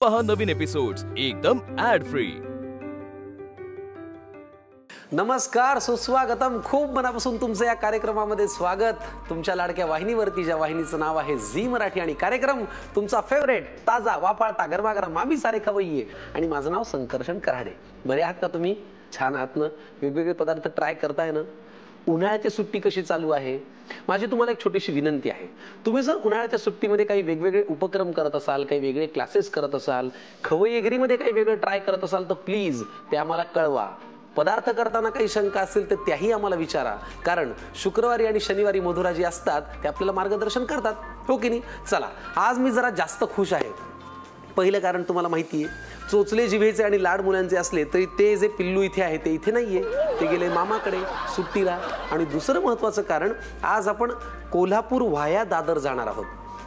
पहा नवीन एपिसोड्स एकदम add free. नमस्कार, सुस्वागतम, खूप मनापासून तुमचं या कार्यक्रमामध्ये स्वागत। तुमच्या लाडक्या वाहिनीवरती, ज्या वाहिनीचं नाव आहे झी मराठी, आणि कार्यक्रम तुमचा फेवरेट, ताजा वाफाळता गरमागरम आम्ही सारे खवय्ये, आणि माझं नाव संकर्षण कराडे। बरे आहात का तुम्ही? छान आहात ना? वेगवेगळे पदार्थ ट्राय करताय ना? उन्हाळ्याची सुट्टी कशी चालू आहे? माझी तुम्हाला एक छोटीशी विनंती आहे, तुम्ही जर उन्हाळ्याच्या सुट्टीमध्ये काही वेगवेगळे उपक्रम करत असाल, काही वेगळे क्लासेस करत असाल, खवय्येगिरीमध्ये काही वेगळं ट्राय करत असाल, तर प्लीज ते आम्हाला कळवा। पदार्थ करताना काही शंका असेल तर त्याही आम्हाला विचारा, कारण शुक्रवारी आणि शनिवारी मधुराजी असतात, ते आपल्याला मार्गदर्शन करतात, हो की नाही? चला, आज मी जरा जास्त खुश आहे। पहिलं कारण तुम्हाला माहिती आहे, चोचले जिभेचे आणि लाड मुलांचे असले तरी ते जे पिल्लू इथे आहे ते इथे नाहीये, ते गेले मामाकडे सुट्टीला। आणि दुसरं महत्त्वाचं कारण, आज आपण कोल्हापूर व्हाया दादर जाणार आहोत,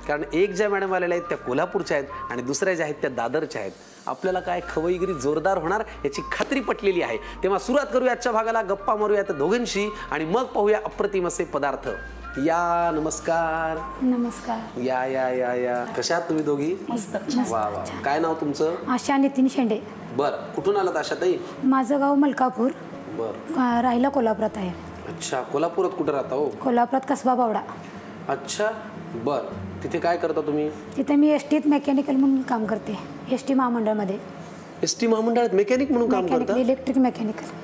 कारण एक ज्या मॅडम आलेल्या आहेत त्या कोल्हापूरच्या आहेत आणि दुसऱ्या ज्या आहेत त्या दादरच्या आहेत। आपल्याला काय खवय्येगिरी जोरदार होणार याची खात्री पटलेली आहे। तेव्हा सुरुवात करूया आजच्या भागाला, गप्पा मारूया त्या दोघांशी आणि मग पाहूया अप्रतिम असे पदार्थ। या, नमस्कार। नमस्कार। या या या या, कशा आहात तुम्ही दोघी? मस्त। वा वा, काय नाव तुमचं? आशा नितीन शेंडे। बर, कुठून आलात आशाताई? माझं गाव मलकापूर। बर, राहायला कोल्हापुरात आहे। अच्छा, कोल्हापुरात कुठे राहता हो? कोल्हापुरात कसबा बावडा। अच्छा, बर, तिथे काय करता तुम्ही? तिथे मी एसटीत मेकॅनिकल म्हणून काम करते, एसटी महामंडळामध्ये। एसटी महामंडळात मेकॅनिक म्हणून काम करता? Electric mechanical.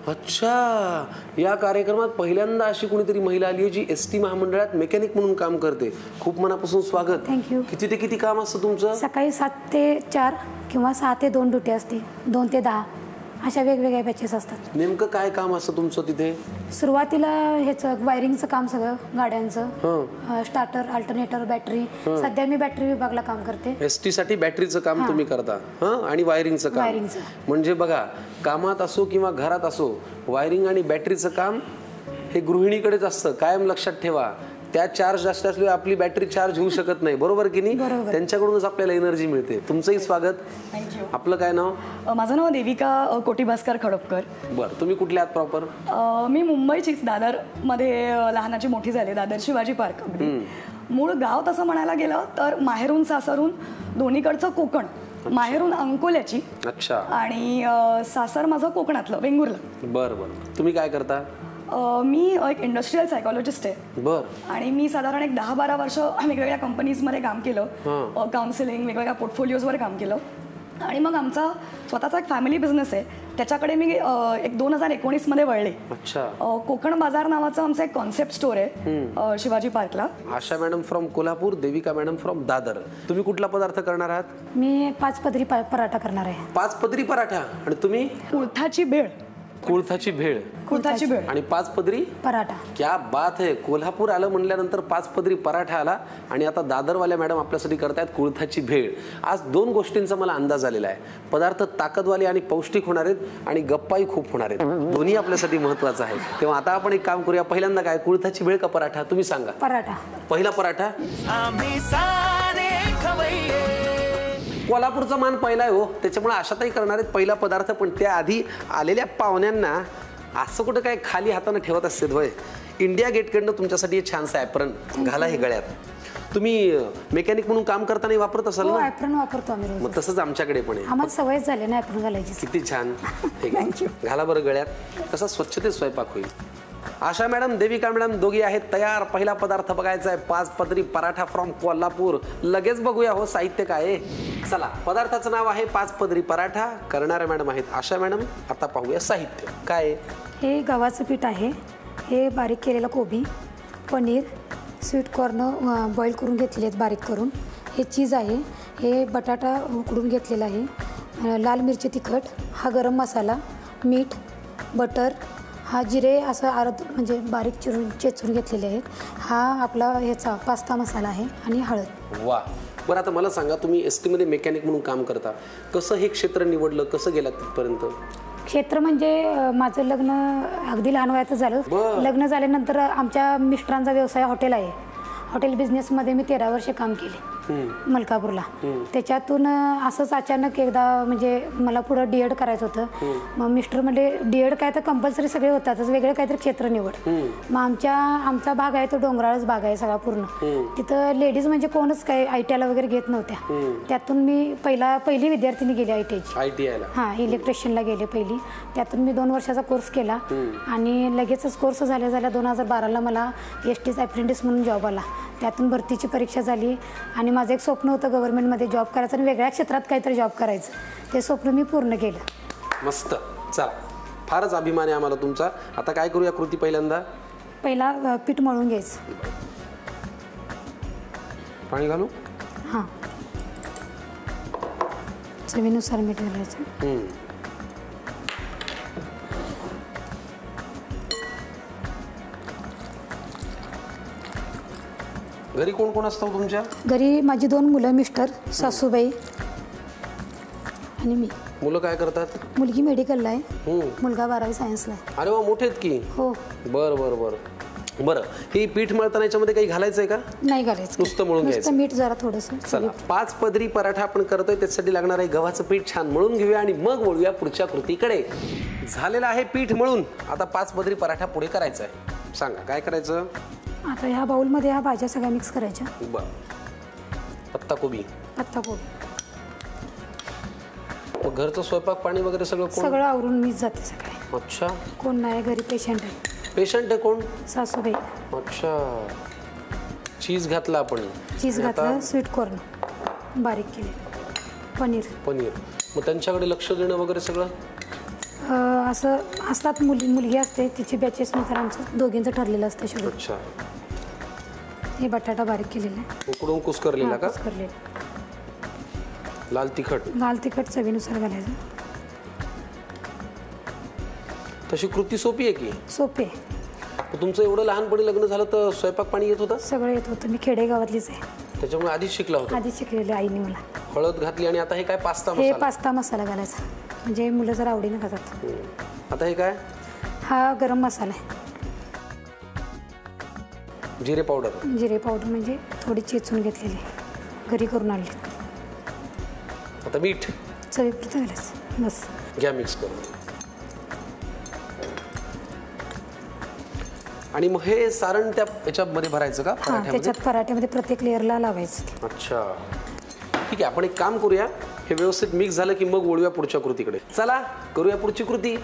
अच्छा, या कार्यक्रमात पहिल्यांदा अशी कोणीतरी महिला आली आहे जी एसटी महामंडळात मेकॅनिक म्हणून काम करते। खूप मनापासून स्वागत। थँक्यू। किती ते किती काम असतं तुमचं? सकाळी 7 ते 4 किंवा 6 ते 2 ड्युटी असते, 2 ते 10 अशा वेगवेगळ्या बॅचेस असतात। नेमकं काय काम असतं तुमचं तिथे? सुरुवातीला ह्याचं वायरिंगचं काम, सगळं गाड्यांचं, स्टार्टर, अल्टरनेटर, बॅटरी। सध्या मी बॅटरी विभागला काम करते। एसटी साठी बॅटरीचं काम तुम्ही करता? हां, आणि वायरिंगचं काम? म्हणजे बघा, कामात असो किंवा घरात असो, वायरिंग आणि बॅटरीचं काम हे गृहिणीकडेच असतं, कायम लक्षात ठेवा। त्या चार्ज जास्त असल्यावर आपली बॅटरी चार्ज होऊ शकत नाही, बरोबर की नाही? त्यांच्याकडूनच आपल्याला एनर्जी मिळते। तुमचंही स्वागत। थँक्यू। आपलं काय नाव? माझं नाव देविका कोटी भास्कर खडपकर। बरं, तुम्ही कुठले आहात प्रॉपर? मी मुंबईचीच, दादरमध्ये लहानाची मोठी झाली, दादर शिवाजी पार्क। अगदी मूळ गाव तसं म्हणायला गेलं तर माहेरून सासरून दोन्हीकडचं कोकण, माहेरून अंकोल्याची, अच्छा, आणि सासर माझं कोकणातलं, वेंगुर्ला। बरं बरं, तुम्ही काय करता? मी एक इंडस्ट्रियल सायकोलॉजिस्ट आहे। बरं, आणि मी साधारण एक 10-12 वर्ष वेगवेगळ्या कंपनीजमध्ये काम केलं, काउन्सिलिंग, वेगवेगळ्या पोर्टफोलिओजवर काम केलं। आणि मग आमचा स्वतःचा एक फॅमिली बिझनेस आहे, त्याच्याकडे मी एक 2019 मध्ये वळले। अच्छा, कोकण बाजार नावाचं आमचं एक कॉन्सेप्ट स्टोर आहे शिवाजी पार्कला। Asha madam from Kolhapur, Devika madam from Dadar. तुम्ही कुठला पदार्थ करणार आहात? मी 5 पदरी पराठा करणार आहे। 5 पदरी पराठा। आणि तुम्ही? कुळथाची भेळ। कुळथाची भेळ। कुळथाची भेळ आणि 5 पदरी पराठा। क्या बात है! कोल्हापूर आलं म्हणल्यानंतर 5 पदरी पराठा आला, आणि आता दादरवाल्या मॅडम आपल्यासाठी करतायत कुळथाची भेळ। आज 2 गोष्टींचा मला अंदाज आलेला आहे, पदार्थ ताकदवाले आणि पौष्टिक होणार आहेत, आणि गप्पाही खूप होणार आहेत, दोन्ही आपल्यासाठी महत्वाचं आहे। तेव्हा आता आपण एक काम करूया, पहिल्यांदा काय, कुळथाची भेळ का पराठा? तुम्ही सांगा। पराठा। पहिला पराठा। कोल्हापूरचा मान पहिला आहे हो, त्याच्यामुळे आशाताई करणार आहेत पहिला पदार्थ। पण त्याआधी आलेल्या पाहुण्यांना असं कुठं काय खाली हाताने ठेवत असते होय? इंडिया गेटकडनं तुमच्यासाठी एक छानसा ॲप्रन घाला हे गळ्यात। तुम्ही मेकॅनिक म्हणून काम करताना वापरत असाल ना? ॲप्रन वापरतो आम्ही रोज। मग तसंच आमच्याकडे पण आहे, आम्हाला सवयच झाली ना ॲप्रन घालायची। किती छान, घाला बरं गळ्यात, कसा स्वच्छतेत स्वयंपाक होईल। आशा मॅडम, देविका मॅडम दोघी आहेत तयार। पहिला पदार्थ बघायचा आहे, 5 पदरी पराठा फ्रॉम कोल्हापूर। लगेच बघूया हो साहित्य काय आहे। चला, पदार्थाचं नाव आहे 5 पदरी पराठा, करणाऱ्या मॅडम आहेत आशा मॅडम। आता पाहूया साहित्य काय आहे। हे गव्हाचं पीठ आहे, हे बारीक केलेलं कोबी, पनीर, स्वीट कॉर्न बॉईल करून घेतले आहेत बारीक करून, हे चीज आहे, हे बटाटा उकडून घेतलेला आहे, लाल मिरची तिखट, हा गरम मसाला, मीठ, बटर, हा जिरे असं म्हणजे बारीक चेचून घेतलेले आहेत, हा आपला ह्याचा पास्ता मसाला आहे, आणि हळद। वा, बरं, आता मला सांगा, तुम्ही एसटी मध्ये मेकॅनिक म्हणून काम करता, कसं हे क्षेत्र निवडलं, कसं गेलात तिथपर्यंत? क्षेत्र म्हणजे माझं लग्न अगदी लहान वयातच झालं। लग्न झाल्यानंतर आमच्या मिस्टरांचा व्यवसाय हॉटेल आहे, हॉटेल बिझनेसमध्ये मी 13 वर्ष काम केले। मलकापूरला. त्याच्यातून असंच अचानक एकदा म्हणजे मला पुढं DED करायचं होतं. मग मिस्टर म्हणले DED काय तर कंपल्सरी सगळे होतातच, वेगळं काहीतरी क्षेत्र निवड. मग आमचा भाग आहे तो डोंगराळच भाग आहे सगळा पूर्ण. तिथं लेडीज म्हणजे कोणच काही ITI वगैरे घेत नव्हत्या. त्यातून मी पहिली विद्यार्थिनी गेली ITI. हां, इलेक्ट्रिशियनला गेले पहिली. त्यातून मी 2 वर्षाचा कोर्स केला आणि लगेचच कोर्स झाल्या 2012ला मला ST's अप्रेंटिस म्हणून जॉब आला. त्यातून भरतीची परीक्षा झाली आणि माझं एक स्वप्न होतं गव्हर्नमेंटमध्ये जॉब करायचं आणि वेगळ्या क्षेत्रात काहीतरी जॉब करायचं. ते स्वप्न मी पूर्ण केलं. मस्त. चला, फारच अभिमान आहे आम्हाला तुमचा. आता काय करूया कृती? पहिला पीठ मळून घ्यायचं. पाणी घालू? हां, चवीनुसार मीठ घालायचं. घरी कोण कोण असतं तुमच्या? घरी माझी 2 मुलं, मिस्टर, सासूबाई आणि मी. मुलं काय करतात? मुलगी मेडिकलला आहे, मुलगा 12वी सायन्सला आहे. अरे वा, मोठे आहेत की. हो. बरं, हे पीठ मळताना याच्यामध्ये काही घालायचंय का? नाही घालायचं, नुसतं मळून घ्यायचं. मीठ जरा थोडंसं. चला, 5 पदरी पराठा आपण करतोय, त्याच्यासाठी लागणार आहे गव्हाचं पीठ. छान मळून घेऊया आणि मग वळूया पुढच्या कृतीकडे. झालेलं आहे पीठ मळून. आता 5 पदरी पराठा पुढे करायचा आहे. सांगा काय करायचं? आता ह्या बाउलमध्ये ह्या भाज्या सगळ्या मिक्स करायच्या. पत्ताकोबी. मग घरचं स्वयंपाक पाणी वगैरे सगळं आवरून मीच जाते सकाळी. अच्छा. कोण नाही घरी, पेशंट आहे. पेशंट आहे कोण? सासूबाई. अच्छा. चीज घातला आपण. चीज घातलं, स्वीट कॉर्न बारीक केले, पनीर. मग त्यांच्याकडे लक्ष देणं वगैरे सगळं असं असतात. मुलगी असते, तिची बॅचेस नंतर आमचं दोघींचं ठरलेलं असतं शेड्यूल. अच्छा. हे बटाटा बारीक केलेला आहे, उकडून कुस्करलेला का? लाल तिखट चवीनुसार घालायचं. तशी कृती सोपी आहे की? सोपे. तुमचं एवढं लहानपणी लग्न झालं तर स्वयंपाक पाणी येत होतं? सगळं येत होतं. मी खेडेगावातलीच आहे, त्याच्यामुळे आधीच शिकला होता? आधीच शिकलेलं आईने मला. हळद घातली आणि आता हे काय? पास्ता मसाला घालायचा, म्हणजे मुलं जरा आवडीने खातात. आता हे काय? हा गरम मसाला आहे. जिरे पावडर म्हणजे थोडी चेचून घेतलेली, घरी करून आणली. आता मीठ चवीपुरतं घालायचं, बस. घ्या मिक्स करून. आणि मग हे सारण त्या याच्यामध्ये भरायचं का? त्याच्यात पराठ्यामध्ये प्रत्येक लेअरला लावायचं. अच्छा, ठीक आहे. आपण एक काम करूया, हे व्यवस्थित मिक्स झालं की मग वळूया पुढच्या कृतीकडे. चला करूया पुढची कृती.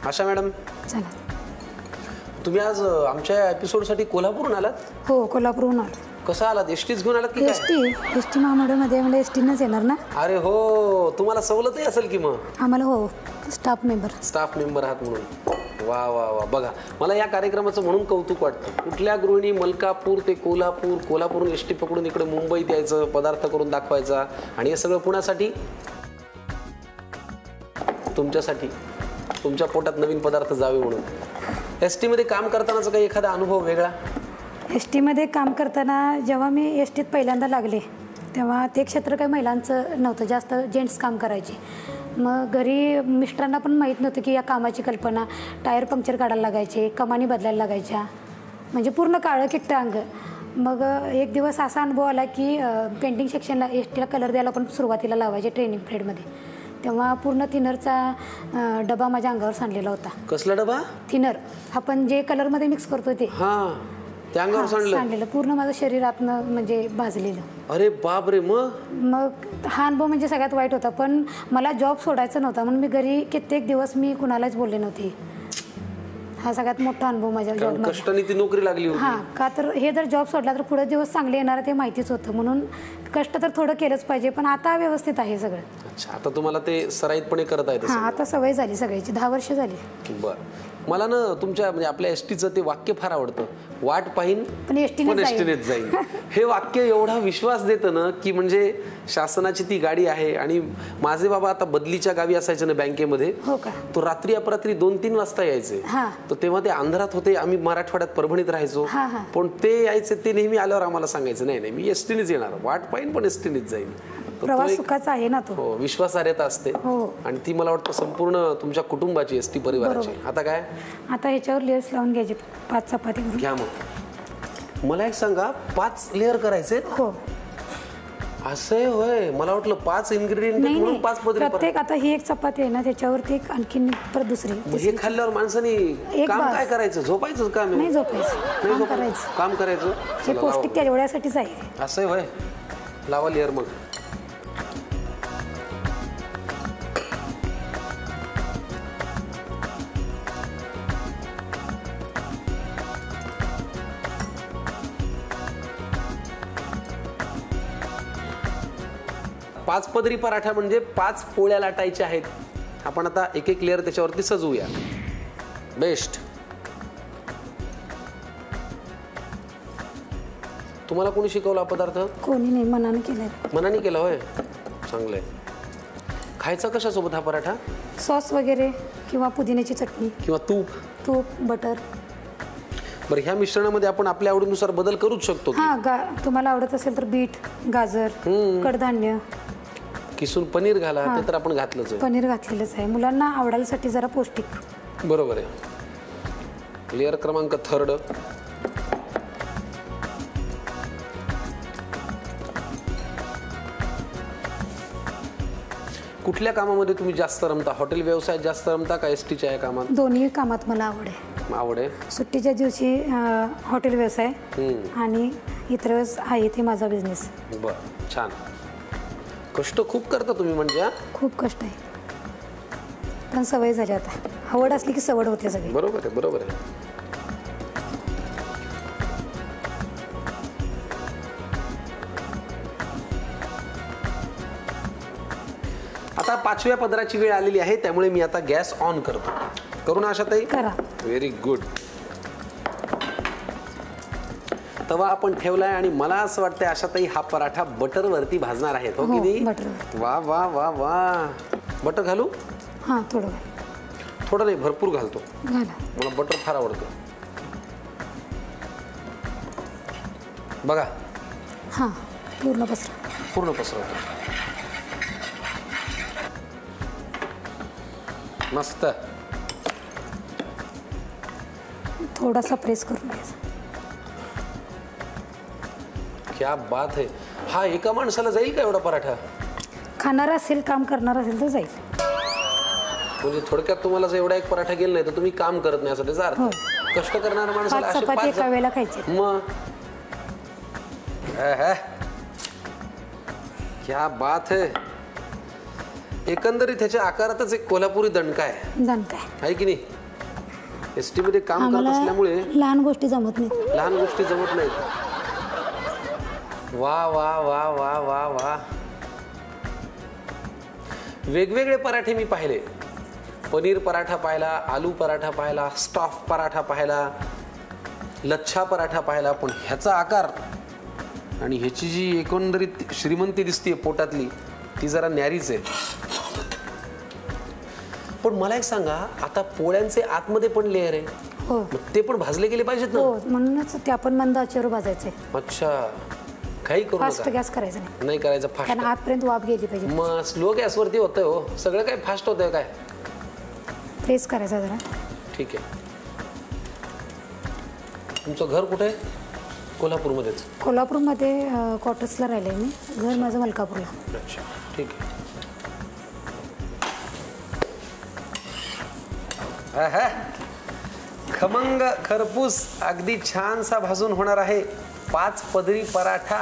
आशा मॅडम, चला. तुम्ही आज आमच्या एपिसोडसाठी कोल्हापूरहून आलात? हो, कोल्हापूरहून आलो. कसं आलात? एसटीच घेऊन आलात की काय? एसटी महामंडळमध्ये मला एसटीनंच येणार ना. अरे हो, तुम्हाला सवलतही असेल की मग? आम्हाला हो, स्टाफ मेंबर आहात म्हणून. वा वा वा. बघा, मला या कार्यक्रमाचं म्हणून कौतुक वाटतं. कुठल्या गृहिणी मलकापूर ते कोल्हापूरहून एसटी पकडून इकडे मुंबईत यायचं, पदार्थ करून दाखवायचा, आणि हे सगळं पुण्यासाठी, तुमच्यासाठी, तुमच्या पोटात नवीन पदार्थ जावे म्हणून. एसटी मध्ये काम करतानाचा काही एखादा अनुभव वेगळा? एसटीमध्ये काम करताना जेव्हा मी एसटीत पहिल्यांदा लागले तेव्हा ते क्षेत्र काही महिलांचं नव्हतं, जास्त जेंट्स काम करायचे. मग घरी मिस्टरांना पण माहीत नव्हतं की या कामाची कल्पना. टायर पंक्चर काढायला लागायचे, कमानी बदलायला लागायच्या, म्हणजे पूर्ण काळं किट्टं अंग. मग एक दिवस असा अनुभव आला की पेंटिंग सेक्शनला एसटीला कलर द्यायला पण सुरुवातीला लावायचे ट्रेनिंग पिरियडमध्ये. तेव्हा पूर्ण थिनरचा डबा माझ्या अंगावर सांडलेला होता. कसला डबा? थिनर, आपण जे कलरमध्ये मिक्स करतो ते. त्या अंगावर सांडलेलं पूर्ण माझं शरीरातनं, म्हणजे भाजलेलं. अरे बाप रे. मग हा अनुभव म्हणजे सगळ्यात वाईट होता. पण मला जॉब सोडायचा नव्हता म्हणून मी घरी कित्येक दिवस मी कुणालाच बोलले नव्हते. हा सगळ्यात मोठा अनुभव माझ्या जॉब. कष्टाने ती नोकरी लागली होती. का तर हे जर जॉब सोडला तर पुढे दिवस चांगले येणार ते माहितीच होतं, म्हणून कष्ट तर थोडं केलंच पाहिजे. पण आता व्यवस्थित आहे सगळं. अच्छा, आता तुम्हाला ते सराईतपणे करता येतं? आता सवय झाली सगळ्याची, 10 वर्ष झाली. बरं. मला ना तुमच्या म्हणजे आपल्या एसटीचं ते वाक्य फार आवडतं, वाट पाहीन पण एसटीनेच जाईल. हे वाक्य एवढा विश्वास देतं ना की म्हणजे शासनाची ती गाडी आहे. आणि माझे बाबा आता बदलीच्या गावी असायचे ना बँकेमध्ये, तो रात्री अपरात्री 2-3 वाजता यायचे. तर तेव्हा ते अंधारात होते. आम्ही मराठवाड्यात परभणीत राहायचो, पण ते यायचे, ते नेहमी आल्यावर आम्हाला सांगायचं नाही मी एसटीनेच येणार, वाट पाहीन पण एसटीनेच जाईल. प्रवास सुखाचा आहे ना तो. हो, विश्वासार्हता असते. आणि ती मला वाटतं संपूर्ण तुमच्या कुटुंबाची, एसटी परिवाराची. आता काय? आता ह्याच्यावर लेयर्स लावून घ्यायचे, 5 चपाती घ्या. मग मला एक सांगा, 5 लेअर करायचे? हो. असं आहे होय, मला वाटलं 5 इन्ग्रेडियंट नाही म्हणून नाही 5 पदरी प्रत्येक आता ही एक चपाती आहे ना त्याच्यावरती एक आणखीन परत दुसरी हे खाल्ल्यावर माणसाने एक काम बास. काय करायचं? झोपायचं काम आहे? नाही झोपायचं नाही काम झोपायचं. करायचं. काम करायचं. हे चला, पौष्टिक लावा. त्या एवढ्यासाठीच आहे. असं आहे होय, लावा लेअर मग. पाच पदरी पराठा म्हणजे 5 पोळ्या लाटायच्या आहेत. आपण आता एक एक लेअर त्याच्यावरती सजवूया. बेस्ट. तुम्हाला कोणी शिकवला पदार्थ? कोणी नाही, मनाने केलंय. मनाने केला होय, चांगलंय. खायचा कशासोबत हा पराठा? सॉस वगैरे किंवा पुदिन्याची चटणी किंवा तूप? तूप बटर. बरं, ह्या मिश्रणामध्ये आपण आपल्या आवडीनुसार बदल करूच शकतो की? तुम्हाला आवडत असेल तर बीट, गाजर, कडधान्य, किसून पनीर घाला, ते तर आपण घातलंच आहे. पनीर घातलेलंच आहे. मुलांना आवडायसाठी जरा पौष्टिक. बरोबर आहे. लेअर क्रमांक 3. कुठल्या कामामध्ये तुम्ही जास्त रमता? हॉटेल व्यवसायात जास्त रमता का एसटीच्या या कामात? दोन्ही कामात मला आवड आहे. आवड आहे. सुट्टीच्या दिवशी हॉटेल व्यवसाय आणि इतर वेळेस आहे ते माझा बिझनेस. बरं, छान. कष्ट खूप करता तुम्ही म्हणजे? खूप कष्ट आहे पण सवय झाली आता. आवड असली की सवड होते सगळी. बरोबर आहे, बरोबर आहे. आता 5व्या पदराची वेळ आलेली आहे, त्यामुळे मी आता गॅस ऑन करतो. करू ना आशाताई? करा. Very good. तवा आपण ठेवलाय आणि मला असं वाटतंय आशाताई हा पराठा बटर वरती भाजणार आहे, हो की नाही? बटर. वा वा वा वा. बटर घालू? हां, थोडं थोडं नाही, भरपूर घालतो. घाला. मला बटर फार आवडतं. बघा, हां, पूर्ण पसरा. पूर्ण पसरवतो. मस्त. थोडासा प्रेस करून घ्यायचा. क्या बात है. हा एका माणसाला जाईल का एवढा पराठा? खाणार असेल, काम करणार असेल तर जाईल. म्हणजे थोडक्यात तुम्हाला जर एवढा एक पराठा गेला नाही तर तुम्ही काम करत नाही असं त्याचा अर्थ. कष्ट करणाऱ्या माणसाला 5 असे चपाती 5 एका वेळेला खायची. मग क्या बात है. एकंदरीत ह्याच्या आकारातच एक कोल्हापुरी दणका आहे. दणका आहे की नाही? एसटी मध्ये काम करत आम्हाला असल्यामुळे लहान गोष्टी जमत नाही. लहान गोष्टी जमत नाहीत. वा वा वा वा वा वा. वेगवेगळे पराठे मी पाहिले. पनीर पराठा पाहिला, आलू पराठा पाहिला, स्टफ पराठा पाहिला, लच्छा पराठा पाहिला. पण ह्याचा आकार आणि ह्याची जी एकंदरीत श्रीमंती दिसते पोटातली ती जरा न्यारीच आहे. पण मला एक सांगा, आता पोळ्यांचे आतमध्ये पण लेअर आहे. हो. ते पण भाजले गेले पाहिजेत ना? हो, म्हणूनच ते आपण मंद आचेवर भाजायचे. अच्छा, काही करू फास्ट नका. गॅस करायचा नाही. नाही करायचं फास्ट. कारण आतपर्यंत वाफ गेली पाहिजे. मग स्लो गॅसवरती होतंय हो सगळं. काय फास्ट होतंय काय? प्रेस करायचा जरा. ठीक आहे. तुमचं घर कुठे आहे? कोल्हापूरमध्येच? कोल्हापूरमध्ये क्वार्टर्सला राहिले मी. घर माझं मलकापूरला. अच्छा, ठीक आहे. खमंग खरपूस अगदी छानसा भाजून होणार आहे 5 पदरी पराठा.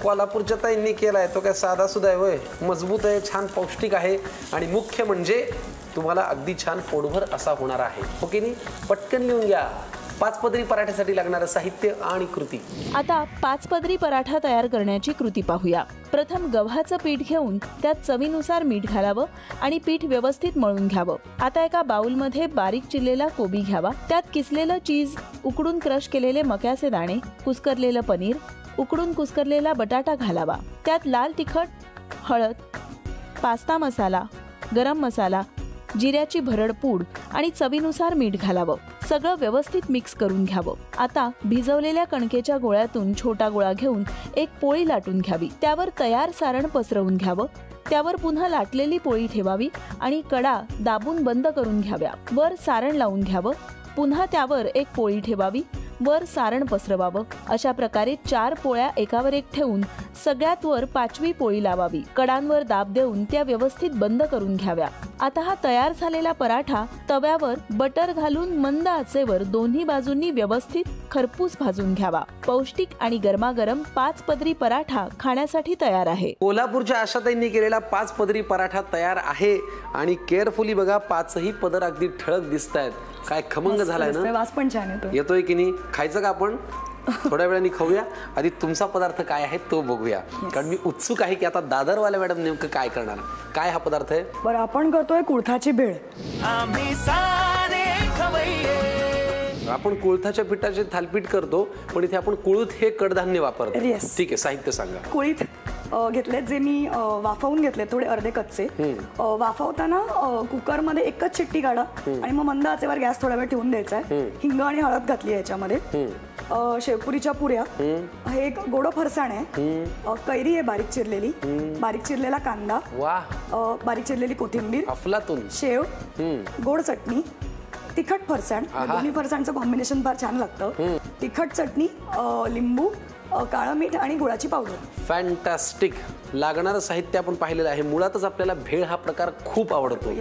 कोल्हापूरच्या ताईंनी केलाय. तो काय साधा सुद्धा आहे होय. मजबूत आहे, छान पौष्टिक आहे आणि मुख्य म्हणजे तुम्हाला अगदी छान पोटभर असा होणार आहे, हो की नाही? पटकन लिहून घ्या 5 पदरी पराठ्यासाठी लागणारं साहित्य आणि कृती. आता 5 पदरी पराठा तयार करण्याची कृती पाहूया. प्रथम गव्हाचं पीठ घेऊन त्यात चवीनुसार मीठ घालावं आणि पीठ व्यवस्थित मळून घ्यावं. आता एका बाउलमध्ये बारीक चिरलेला कोबी घ्यावा. त्यात किसलेलं चीज, उकडून क्रश केलेले मक्याचे दाणे, कुस्करलेलं पनीर, उकडून कुस्करलेला बटाटा घालावा. त्यात लाल तिखट, हळद, पास्ता मसाला, गरम मसाला, जिऱ्याची भरड पूड आणि चवीनुसार मीठ घालावं. सगळं व्यवस्थित मिक्स करून घ्यावं. आता भिजवलेल्या कणकेच्या गोळ्यातून छोटा गोळा घेऊन एक पोळी लाटून घ्यावी. त्यावर तयार सारण पसरवून घ्यावं. त्यावर पुन्हा लाटलेली पोळी ठेवावी आणि कडा दाबून बंद करून घ्याव्या. वर सारण लावून घ्यावं. पुन्हा त्यावर एक पोळी ठेवावी. वर सारण पसरवावं. अशा प्रकारे 4 पोळ्या एकावर एक ठेवून सगळ्यात वर 5वी पोळी लावावी. कडांवर दाब देऊन त्या व्यवस्थित बंद करून घ्याव्या. आता हा तयार झालेला पराठा तव्यावर बटर घालून मंद आचेवर दोन्ही बाजूंनी व्यवस्थित खरपूस भाजून घ्यावा. पौष्टिक आणि गरमागरम 5 पदरी पराठा खाण्यासाठी तयार आहे. कोल्हापूरच्या आशाताईंनी केलेला 5 पदरी पराठा तयार आहे आणि केअरफुली बघा 5ही पदर अगदी ठळक दिसत आहेत. काय खमंग झालाय ना. वास पण छान येतो. येतोय की नाही. खायचं का आपण? थोड्या वेळाने खाऊया. आधी तुमचा पदार्थ काय आहे तो बघूया. कारण मी उत्सुक आहे की आता दादरवाल्या मॅडम नेमकं काय करणार. काय हा पदार्थ आहे? बरं, आपण करतोय कुळथाची भेळ. आपण कुळथाच्या पिठाचे थालपीठ करतो, पण इथे आपण कुळथ हे कडधान्य वापरतो. Yes. ठीक आहे, साहित्य सांगा. कुळीत घेतले जे मी वाफवून घेतले, थोडे अर्धे कच्चे. वाफवताना कुकरमध्ये एकच शिट्टी काढा आणि मग मंद आचेवर गॅस थोडा वेळ ठेवून द्यायचा आहे. हिंग आणि हळद घातली याच्यामध्ये. शेवपुरीच्या पुऱ्या, हे एक गोड फरसाण आहे, कैरी आहे बारीक चिरलेली, बारीक चिरलेला कांदा, वाह, बारीक चिरलेली कोथिंबीर, अफलातून, शेव, गोड चटणी, तिखट फरसाण. दोन्ही फरसाणचं कॉम्बिनेशन फार छान लागतं. तिखट चटणी, लिंबू, काळं मीठ आणि गुळाची पावडर. फॅन्टास्टिक. लागणारं साहित्य आपण पाहिलेलं आहे. मुळातच आपल्याला भेळ हा प्रकार खूप आवडतो.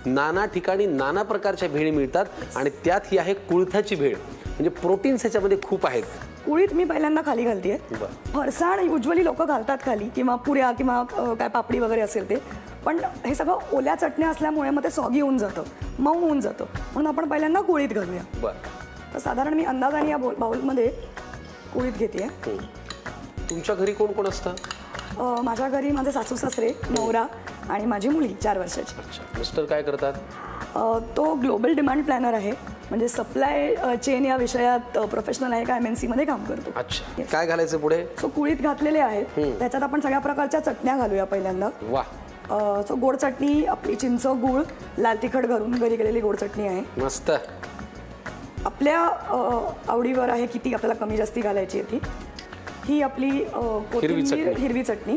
नाना ठिकाणी नाना प्रकारच्या भेळी मिळतात आणि त्यात ही आहे कुळथाची भेळ. म्हणजे प्रोटीन्स ह्याच्यामध्ये खूप आहेत. कुळीत मी पहिल्यांदा खाली घालतेय. फरसाण युजली लोक घालतात खाली, किंवा पुऱ्या किंवा काय पापडी वगैरे असेल ते. पण हे सगळं ओल्या चटण्या असल्यामुळे मग ते सॉगी होऊन जातं, मऊ होऊन जातं, म्हणून आपण पहिल्यांदा कुळीत घालूया. तर साधारण मी अंदाजाने या बाउलमध्ये कुळीत घेते. तुमच्या घरी कोण कोण असतं? माझ्या घरी माझे सासू सासरे, नवरा आणि माझी मुली 4 वर्षाची. अच्छा. मिस्टर काय करतात? तो ग्लोबल डिमांड प्लॅनर आहे, म्हणजे सप्लाय चेन या विषयात प्रोफेशनल आहे. का MNC मध्ये काम करतो. अच्छा. काय घालायचं पुढे? सो कुळीत घातलेले आहेत, त्याच्यात आपण सगळ्या प्रकारच्या चटण्या घालूया पहिल्यांदा. वा. सो गोड चटणी आपली चिंच, गूळ, लाल तिखट घालून घरी केलेली गोड चटणी आहे. मस्त. आपल्या आवडीवर आहे किती आपल्याला कमी जास्ती घालायची आहे ती. ही आपली हिरवी चटणी.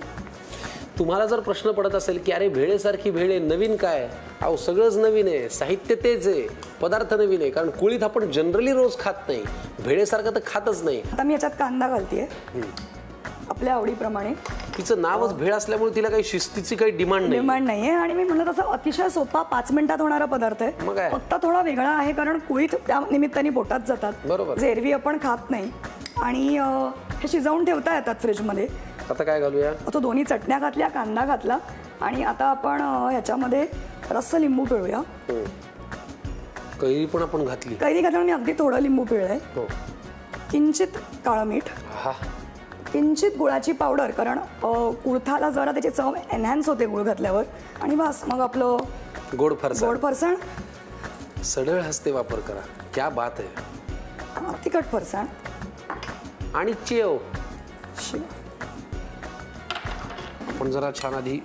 तुम्हाला जर प्रश्न पडत असेल की अरे भेळेसारखी भेळे नवीन काय, अहो सगळंच नवीन आहे, साहित्य तेच आहे, पदार्थ नवीन आहे. कारण कुळीत आपण जनरली रोज खात नाही, भेळेसारखं तर खातच नाही. आता मी याच्यात कांदा घालतेय आपल्या आवडीप्रमाणे. तिचं नावच भेळ असल्यामुळे तिला काही शिस्तीची काही डिमांड नाहीये. आणि मी म्हणलं तसं अतिशय सोपा 5 मिनिटात होणारा पदार्थ आहे. फक्त थोडा वेगळा आहे कारण कुळीत त्या निमित्ताने पोटात जातात. बरोबर. जे एरवी आपण खात नाही. आणि हे शिजवून ठेवता येतात फ्रीजमध्ये. आता काय घालूया? तो दोन्ही चटण्या घातल्या, कांदा घातला आणि आता आपण ह्याच्यामध्ये रस्स लिंबू पिळूया. कैरी पण आपण घातली. कैरी घातल्याने मी अगदी थोडं लिंबू पिळलंय. किंचित काळं मीठ, किंचित गुळाची पावडर, कारण कुळथाला जरा त्याची चव एनहॅन्स होते गुळ घातल्यावर. आणि बस मग आपलं गोड फरसाण. सडळ हस्ते वापर करा. क्या बात आहे. तिखट फरसाण आणि चेव. आपण जरा छान आधी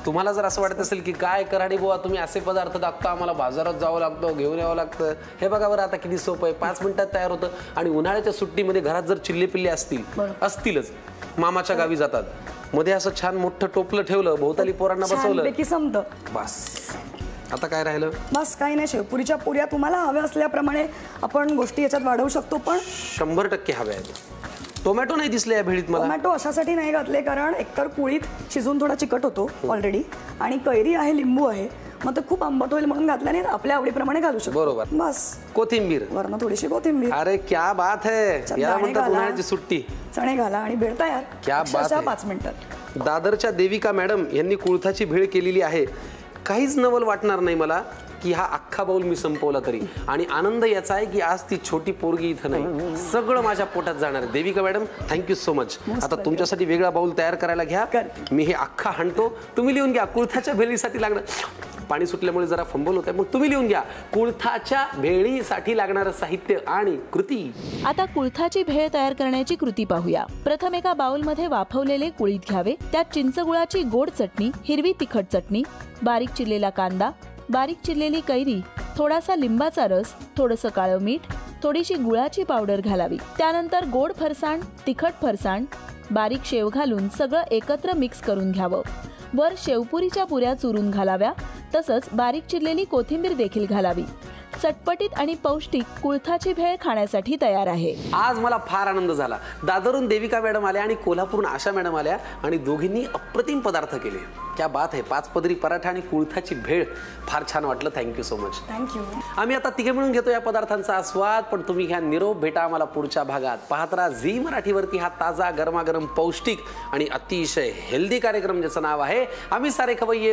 तुम्हाला जर असं वाटत असेल की काय कराडी बुवा तुम्ही असे पदार्थ दाखता, आम्हाला बाजारात जावं लागतं, घेऊन यावं लागतं, हे बघा बरं आता किती सोपं आहे. 5 मिनिटात तयार होतं. आणि उन्हाळ्याच्या सुट्टीमध्ये घरात जर चिल्ले पिल्ले असतीलच, मामाच्या गावी जातात, मध्ये असं छान मोठं टोपलं ठेवलं, भोवताली पोरांना बसवलं, बस. आता काय राहिलं? बस काही नाही. शेवपुरीच्या पुऱ्या तुम्हाला हव्या असल्याप्रमाणे आपण गोष्टी याच्यात वाढवू शकतो, पण 100% हव्या आहेत. टोमॅटो नाही दिसले या भेळीत मला. टोमॅटो अशासाठी नाही घातले कारण एकतर कुळीत शिजून थोडा चिकट होतो ऑलरेडी, आणि कैरी आहे, लिंबू आहे, मग ते खूप आंबट होईल म्हणून घातल्याने आपल्या आवडीप्रमाणे घालू शकतो. बरोबर. बस. कोथिंबीर वरनं थोडीशी कोथिंबीर. अरे क्या बात है. याला म्हणतात उन्हाळ्याची सुट्टी. चणे घाला आणि भेळ तयार. क्या बात है. 5 मिनिटात. दादरच्या देविका मॅडम यांनी कुळथाची भेळ केलेली आहे. काहीच नवल वाटणार नाही मला की हा अख्खा बाउल मी संपवला तरी. आणि आनंद याचा आहे की आज ती छोटी पोरगी इथं नाही, सगळं माझ्या पोटात जाणार आहे. Devika madam thank you so much. आता तुमच्यासाठी वेगळा बाउल तयार करायला घ्या. मी हे अख्खा हाणतो, तुम्ही लिहून घ्या. कुळथाच्या भेळीसाठी लागणार, पाणी सुटल्यामुळे जरा फंबल होत आहे, मग तुम्ही लिहून घ्या कुळथाच्या भेळीसाठी लागणारं साहित्य आणि कृती. आता कुळथाची भेळ तयार करण्याची कृती पाहूया. प्रथम एका बाउलमध्ये वाफवलेले कुळीत घ्यावे. त्यात चिंचगुळाची गोड चटणी, हिरवी तिखट चटणी, बारीक चिरलेला कांदा, बारीक चिरलेली कैरी, थोडासा लिंबाचा रस, थोडंसं काळं मीठ, थोडीशी गुळाची पावडर घालावी. त्यानंतर गोड फरसाण, तिखट फरसाण, बारीक शेव घालून सगळं एकत्र मिक्स करून घ्यावं. वर शेवपुरीच्या पुऱ्या चुरून घालाव्या. तसंच बारीक चिरलेली कोथिंबीर देखील घालावी. चटपटीत आणि पौष्टिक कुळथाची भेळ खाण्यासाठी तयार आहे. आज मला फार आनंद झाला. दादरहून देविका मॅडम आल्या आणि कोल्हापूरहून आशा मॅडम आल्या आणि दोघींनी अप्रतिम पदार्थ केले. क्या बात आहे. 5 पदरी पराठा आणि कुळथाची भेळ फार छान वाटलं. Thank you so much. थँक्यू. आम्ही आता तिघे मिळून घेतो या पदार्थांचा आस्वाद, पण तुम्ही घ्या निरोप. भेटा आम्हाला पुढच्या भागात. पाहत राहा झी मराठीवरती हा ताजा गरमागरम पौष्टिक आणि अतिशय हेल्दी कार्यक्रम ज्याचं नाव आहे आम्ही सारे खवय्ये